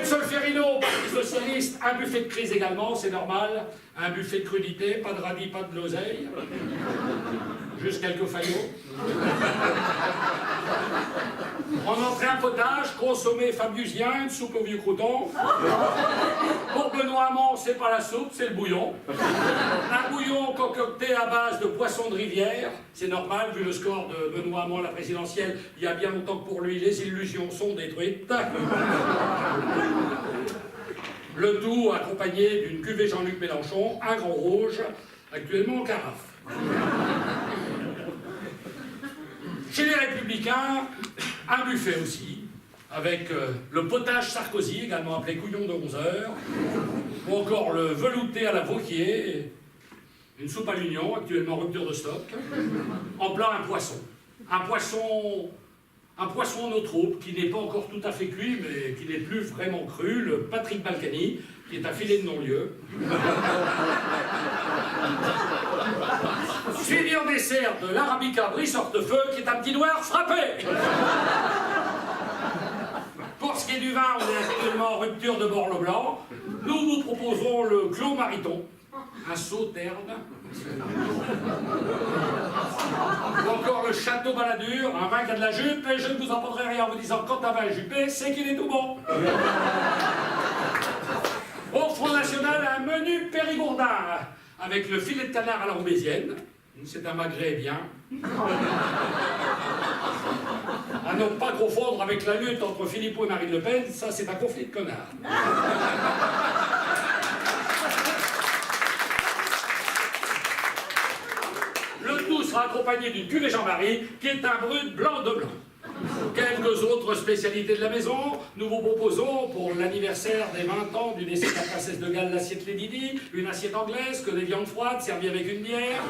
Solferino, Parti Socialiste, un buffet de crise également, c'est normal. Un buffet de crudité, pas de radis, pas de l'oseille. Juste quelques faillots. En entrée, un potage, consommé fabusien, une soupe au vieux crouton. Pour Benoît Hamon, c'est pas la soupe, c'est le bouillon. Un bouillon concocté à base de poissons de rivière. C'est normal, vu le score de Benoît Hamon à la présidentielle, il y a bien longtemps que pour lui, les illusions sont détruites. Le tout accompagné d'une cuvée Jean-Luc Mélenchon, un grand rouge, actuellement en carafe. Chez les Républicains, un buffet aussi, avec le potage Sarkozy, également appelé couillon de 11 heures, ou encore le velouté à la Vauquier, une soupe à l'oignon, actuellement en rupture de stock, en plat un poisson. Un poisson en eau troupe, qui n'est pas encore tout à fait cuit, mais qui n'est plus vraiment cru, le Patrick Balkany, qui est un filet de non-lieu. Suivi en dessert de l'arabica brise hortefeux, qui est un petit noir frappé. Pour ce qui est du vin, on est actuellement en rupture de Bordeaux blanc. Nous vous proposons le Clos Mariton, un sauterne. Ou encore le Château Balladur, un vin qui a de la jupe, et je ne vous apprendrai rien en vous disant quand un vin est jupé, c'est qu'il est tout bon. Au Front National, un menu périgourdin, avec le filet de canard à la roubaisienne. C'est un magret bien. À ne pas confondre avec la lutte entre Philippot et Marine Le Pen, ça c'est un conflit de connards. Le tout sera accompagné d'une cuvée Jean-Marie, qui est un brut blanc de blanc. Quelques autres spécialités de la maison, nous vous proposons pour l'anniversaire des 20 ans du décès de la princesse de Galles, l'assiette Lady Di, une assiette anglaise, que des viandes froides servies avec une bière.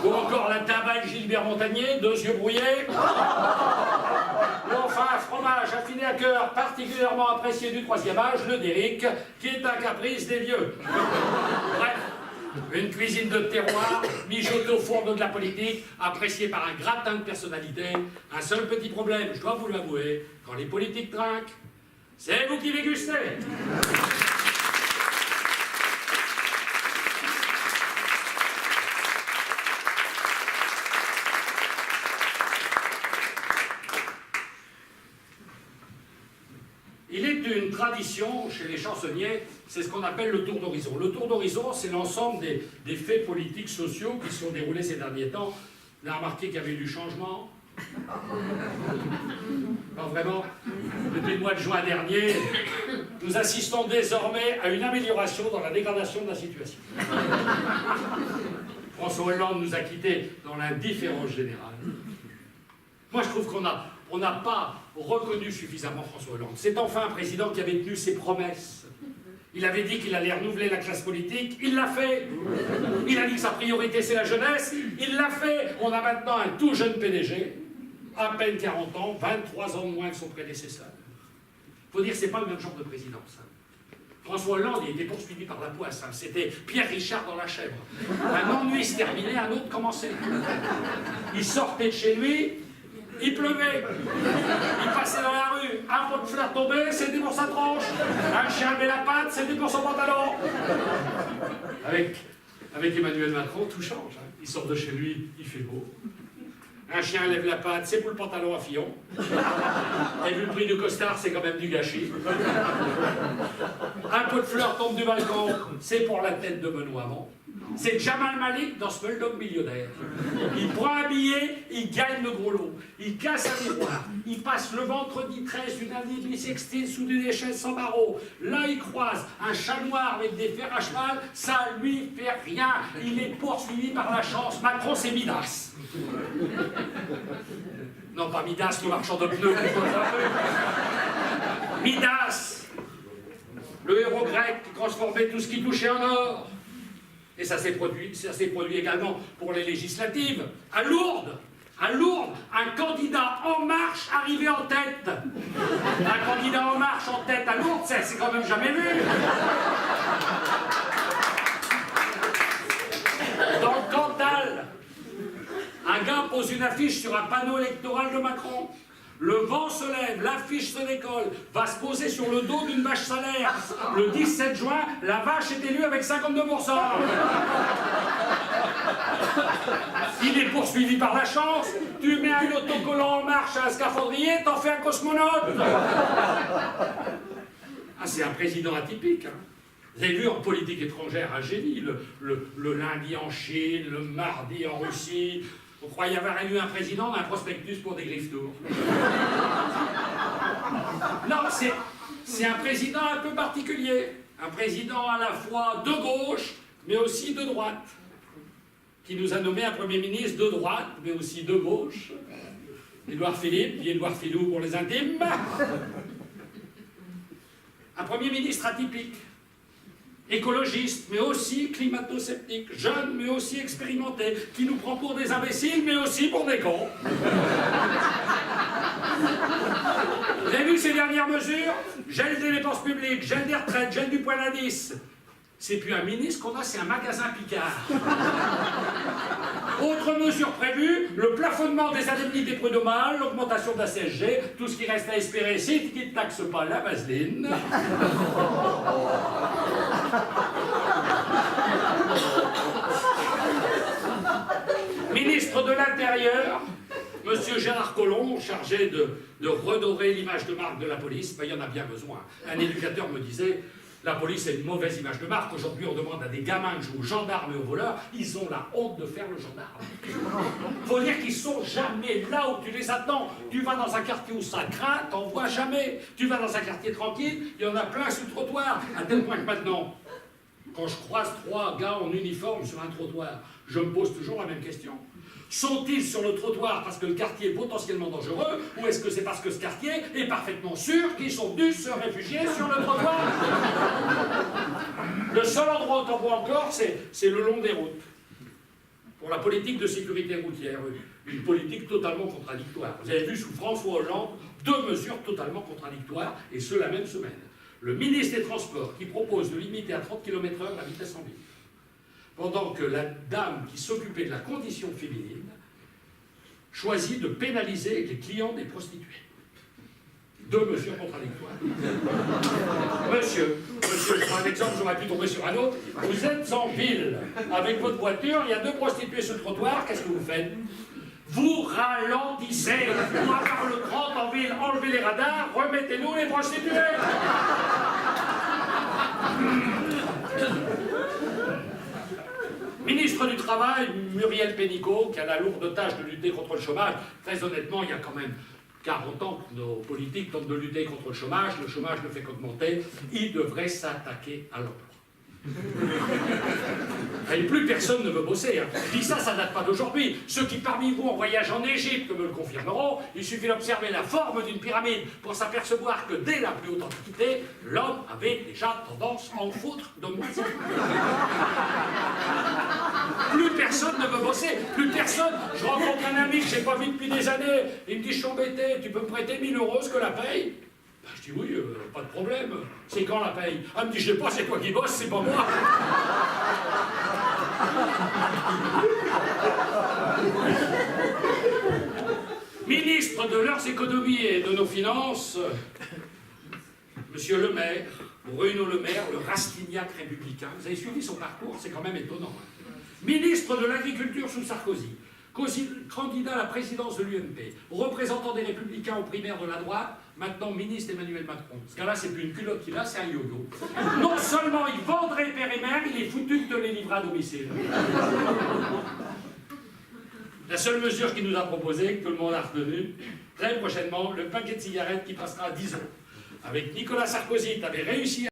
Ou encore la tabale Gilbert Montagnier, 2 yeux brouillés. Ou enfin un fromage affiné à cœur, particulièrement apprécié du 3e âge, le Déric, qui est un caprice des vieux. Bref. Une cuisine de terroir, mijotée au fourneau de la politique, appréciée par un gratin de personnalité. Un seul petit problème, je dois vous l'avouer, quand les politiques trinquent, c'est vous qui dégustez. Il est une tradition chez les chansonniers, c'est ce qu'on appelle le tour d'horizon. Le tour d'horizon, c'est l'ensemble des faits politiques, sociaux qui se sont déroulés ces derniers temps. On a remarqué qu'il y avait eu du changement. Pas vraiment. Depuis le mois de juin dernier, nous assistons désormais à une amélioration dans la dégradation de la situation. François Hollande nous a quittés dans l'indifférence générale. Moi, je trouve qu'on n'a pas reconnu suffisamment François Hollande. C'est enfin un président qui avait tenu ses promesses. Il avait dit qu'il allait renouveler la classe politique, il l'a fait. Il a dit que sa priorité c'est la jeunesse, il l'a fait. On a maintenant un tout jeune PDG, à peine 40 ans, 23 ans de moins que son prédécesseur. Il faut dire que c'est pas le même genre de présidence. François Hollande, il était poursuivi par la poisse. C'était Pierre Richard dans la chèvre. Un ennui se terminait, un autre commençait. Il sortait de chez lui, il pleuvait. Il passait dans la rue, un pot de fleurs tombé, c'était pour sa tronche. Un chien avait la patte, c'était pour son pantalon. Avec Emmanuel Macron, tout change. Il sort de chez lui, il fait beau. Un chien lève la patte, c'est pour le pantalon à Fillon. Et vu le prix du costard, c'est quand même du gâchis. Un peu de fleurs tombe du balcon, c'est pour la tête de Benoît Hamon. C'est Jamal Malik dans Smulldog Millionnaire. Il prend un billet, il gagne le gros lot. Il casse un miroir. Il passe le vendredi 13 d'une année bissextile sous une échelle sans barreaux. Là, il croise un chat noir avec des fers à cheval. Ça lui fait rien. Il est poursuivi par la chance. Macron, c'est Midas. Non, pas Midas, le marchand de pneus. Midas, le héros grec qui transformait tout ce qui touchait en or. Et ça s'est produit également pour les législatives. À Lourdes, un candidat En Marche arrivé en tête. Un candidat En Marche en tête à Lourdes, c'est quand même jamais vu. Dans le Cantal, un gars pose une affiche sur un panneau électoral de Macron. Le vent se lève, l'affiche se décolle, va se poser sur le dos d'une vache salaire. Le 17 juin, la vache est élue avec 52%. Il est poursuivi par la chance. Tu mets un autocollant en marche à un scaphandrier, t'en fais un cosmonaute. Ah, c'est un président atypique. Hein. Vous avez vu en politique étrangère un génie, le lundi en Chine, le mardi en Russie. Vous croyez avoir élu un président d'un prospectus pour des griffes-tours? Non, c'est un président un peu particulier. Un président à la fois de gauche, mais aussi de droite. Qui nous a nommé un Premier ministre de droite, mais aussi de gauche. Édouard Philippe, dit Édouard Philou pour les intimes. Un Premier ministre atypique. Écologiste, mais aussi climato-sceptique, jeune, mais aussi expérimenté, qui nous prend pour des imbéciles, mais aussi pour des cons. Vous avez vu ces dernières mesures? Gel des dépenses publiques, gel des retraites, gel du point d'indice. C'est plus un ministre qu'on a, c'est un magasin Picard. Autre mesure prévue, le plafonnement des indemnités prud'homales, l'augmentation de la CSG, tout ce qui reste à espérer, c'est qu'il ne taxe pas la vaseline. Ministre de l'Intérieur, Monsieur Gérard Collomb, chargé de redorer l'image de marque de la police, ben, il y en a bien besoin. Un éducateur me disait, la police a une mauvaise image de marque. Aujourd'hui, on demande à des gamins de jouer aux gendarmes et aux voleurs. Ils ont la honte de faire le gendarme. Faut dire qu'ils sont jamais là où tu les attends. Tu vas dans un quartier où ça craint, t'en vois jamais. Tu vas dans un quartier tranquille, il y en a plein sur le trottoir. À tel point que maintenant, quand je croise 3 gars en uniforme sur un trottoir, je me pose toujours la même question. Sont-ils sur le trottoir parce que le quartier est potentiellement dangereux, ou est-ce que c'est parce que ce quartier est parfaitement sûr qu'ils sont venus se réfugier sur le trottoir? Le seul endroit où on voit encore, c'est le long des routes. Pour la politique de sécurité routière, une politique totalement contradictoire. Vous avez vu sous François Hollande 2 mesures totalement contradictoires, et ce la même semaine. Le ministre des Transports qui propose de limiter à 30 km/h la vitesse en ville, pendant que la dame qui s'occupait de la condition féminine choisit de pénaliser les clients des prostituées. 2 mesures contradictoires. Monsieur, je prends un exemple, j'aurais pu tomber sur un autre. Vous êtes en ville, avec votre voiture, il y a 2 prostituées sur le trottoir, qu'est-ce que vous faites? Vous ralentissez. Pour avoir le 30 en ville, enlevez les radars, remettez-nous les prostituées. Ministre du Travail, Muriel Pénicaud, qui a la lourde tâche de lutter contre le chômage. Très honnêtement, il y a quand même 40 ans que nos politiques tentent de lutter contre le chômage ne fait qu'augmenter. Il devrait s'attaquer à l'emploi. Et plus personne ne veut bosser. Hein. Puis ça date pas d'aujourd'hui. Ceux qui parmi vous en voyage en Égypte me le confirmeront. Il suffit d'observer la forme d'une pyramide pour s'apercevoir que dès la plus haute antiquité, l'homme avait déjà tendance à en foutre de moins en plus. Plus personne ne veut bosser. Plus personne. Je rencontre un ami que j'ai pas vu depuis des années. Il me dit, je suis embêté, tu peux me prêter 1000 €, ce que la paye? Je dis oui, pas de problème. C'est quand la paye? Elle me dit, je sais pas, c'est toi qui bosses, c'est pas moi. Ministre de leurs économies et de nos finances, Monsieur Le Maire, Bruno Le Maire, le Rastignac républicain. Vous avez suivi son parcours, c'est quand même étonnant. Hein. Ministre de l'Agriculture sous Sarkozy, candidat à la présidence de l'UMP, représentant des Républicains aux primaires de la droite, maintenant ministre Emmanuel Macron. Ce gars-là, c'est plus une culotte qu'il a, c'est un yo-yo. Non seulement il vendrait père et mère, il est foutu de les livrer à domicile. La seule mesure qu'il nous a proposée, que tout le monde a retenue, très prochainement, le paquet de cigarettes qui passera à 10 €. Avec Nicolas Sarkozy, tu avais réussi à